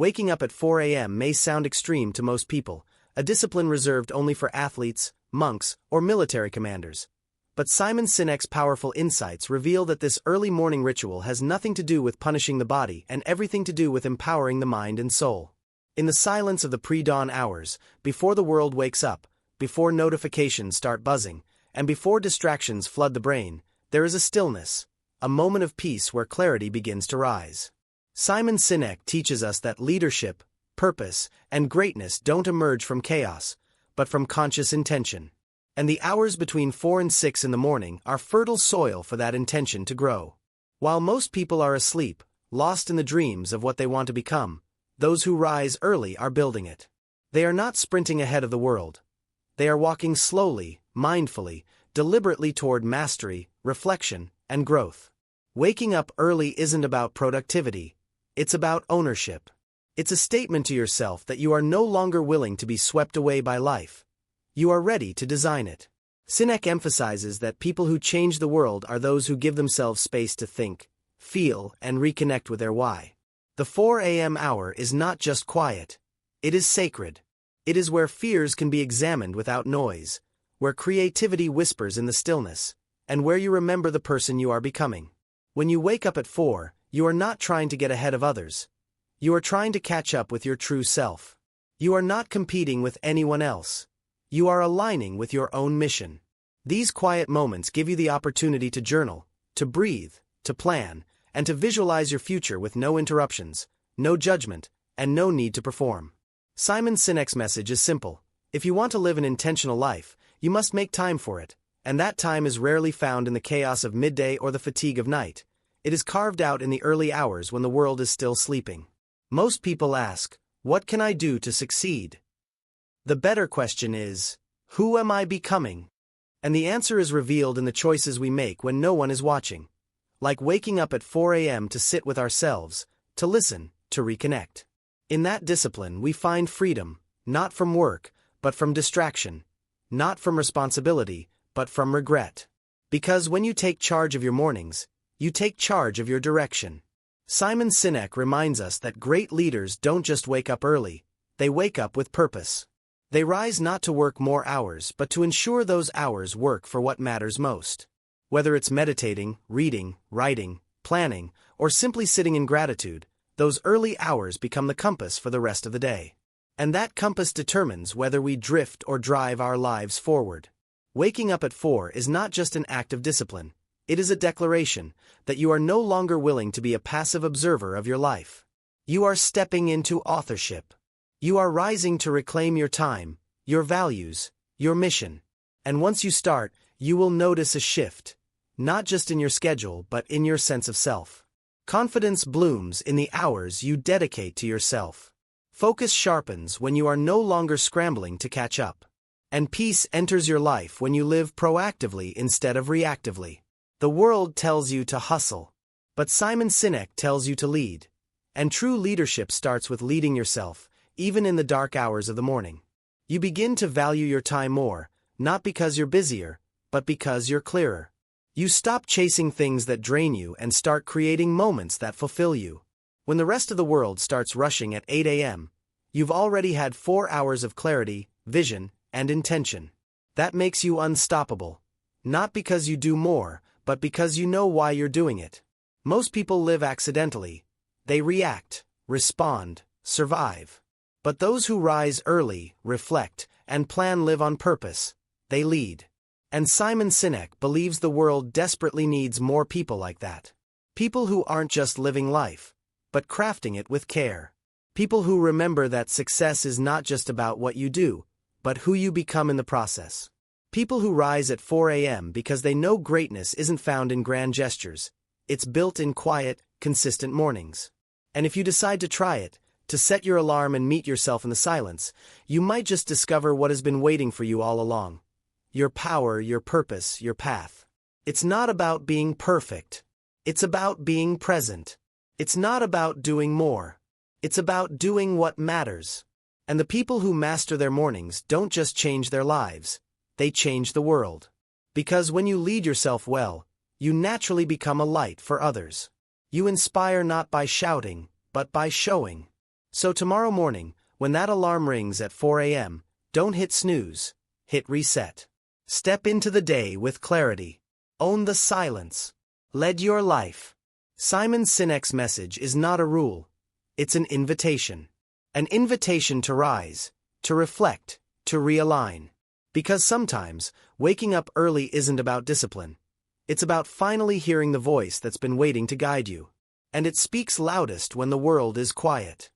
Waking up at 4 a.m. may sound extreme to most people, a discipline reserved only for athletes, monks, or military commanders. But Simon Sinek's powerful insights reveal that this early morning ritual has nothing to do with punishing the body and everything to do with empowering the mind and soul. In the silence of the pre-dawn hours, before the world wakes up, before notifications start buzzing, and before distractions flood the brain, there is a stillness, a moment of peace where clarity begins to rise. Simon Sinek teaches us that leadership, purpose, and greatness don't emerge from chaos, but from conscious intention. And the hours between 4 and 6 in the morning are fertile soil for that intention to grow. While most people are asleep, lost in the dreams of what they want to become, those who rise early are building it. They are not sprinting ahead of the world. They are walking slowly, mindfully, deliberately toward mastery, reflection, and growth. Waking up early isn't about productivity, it's about ownership. It's a statement to yourself that you are no longer willing to be swept away by life. You are ready to design it. Sinek emphasizes that people who change the world are those who give themselves space to think, feel, and reconnect with their why. The 4 a.m. hour is not just quiet. It is sacred. It is where fears can be examined without noise, where creativity whispers in the stillness, and where you remember the person you are becoming. When you wake up at 4, you are not trying to get ahead of others. You are trying to catch up with your true self. You are not competing with anyone else. You are aligning with your own mission. These quiet moments give you the opportunity to journal, to breathe, to plan, and to visualize your future with no interruptions, no judgment, and no need to perform. Simon Sinek's message is simple. If you want to live an intentional life, you must make time for it, and that time is rarely found in the chaos of midday or the fatigue of night. It is carved out in the early hours when the world is still sleeping. Most people ask, what can I do to succeed? The better question is, who am I becoming? And the answer is revealed in the choices we make when no one is watching. Like waking up at 4 a.m. to sit with ourselves, to listen, to reconnect. In that discipline we find freedom, not from work, but from distraction. Not from responsibility, but from regret. Because when you take charge of your mornings, you take charge of your direction. Simon Sinek reminds us that great leaders don't just wake up early, they wake up with purpose. They rise not to work more hours but to ensure those hours work for what matters most. Whether it's meditating, reading, writing, planning, or simply sitting in gratitude, those early hours become the compass for the rest of the day. And that compass determines whether we drift or drive our lives forward. Waking up at 4 is not just an act of discipline. It is a declaration that you are no longer willing to be a passive observer of your life. You are stepping into authorship. You are rising to reclaim your time, your values, your mission. And once you start, you will notice a shift, not just in your schedule but in your sense of self. Confidence blooms in the hours you dedicate to yourself. Focus sharpens when you are no longer scrambling to catch up. And peace enters your life when you live proactively instead of reactively. The world tells you to hustle, but Simon Sinek tells you to lead. And true leadership starts with leading yourself, even in the dark hours of the morning. You begin to value your time more, not because you're busier, but because you're clearer. You stop chasing things that drain you and start creating moments that fulfill you. When the rest of the world starts rushing at 8 a.m., you've already had 4 hours of clarity, vision, and intention. That makes you unstoppable. Not because you do more, but because you know why you're doing it. Most people live accidentally. They react, respond, survive. But those who rise early, reflect, and plan live on purpose. They lead. And Simon Sinek believes the world desperately needs more people like that. People who aren't just living life, but crafting it with care. People who remember that success is not just about what you do, but who you become in the process. People who rise at 4 a.m. because they know greatness isn't found in grand gestures. It's built in quiet, consistent mornings. And if you decide to try it, to set your alarm and meet yourself in the silence, you might just discover what has been waiting for you all along. Your power, your purpose, your path. It's not about being perfect. It's about being present. It's not about doing more. It's about doing what matters. And the people who master their mornings don't just change their lives. They change the world. Because when you lead yourself well, you naturally become a light for others. You inspire not by shouting, but by showing. So tomorrow morning, when that alarm rings at 4 a.m., don't hit snooze, hit reset. Step into the day with clarity. Own the silence. Lead your life. Simon Sinek's message is not a rule. It's an invitation. An invitation to rise, to reflect, to realign. Because sometimes, waking up early isn't about discipline. It's about finally hearing the voice that's been waiting to guide you. And it speaks loudest when the world is quiet.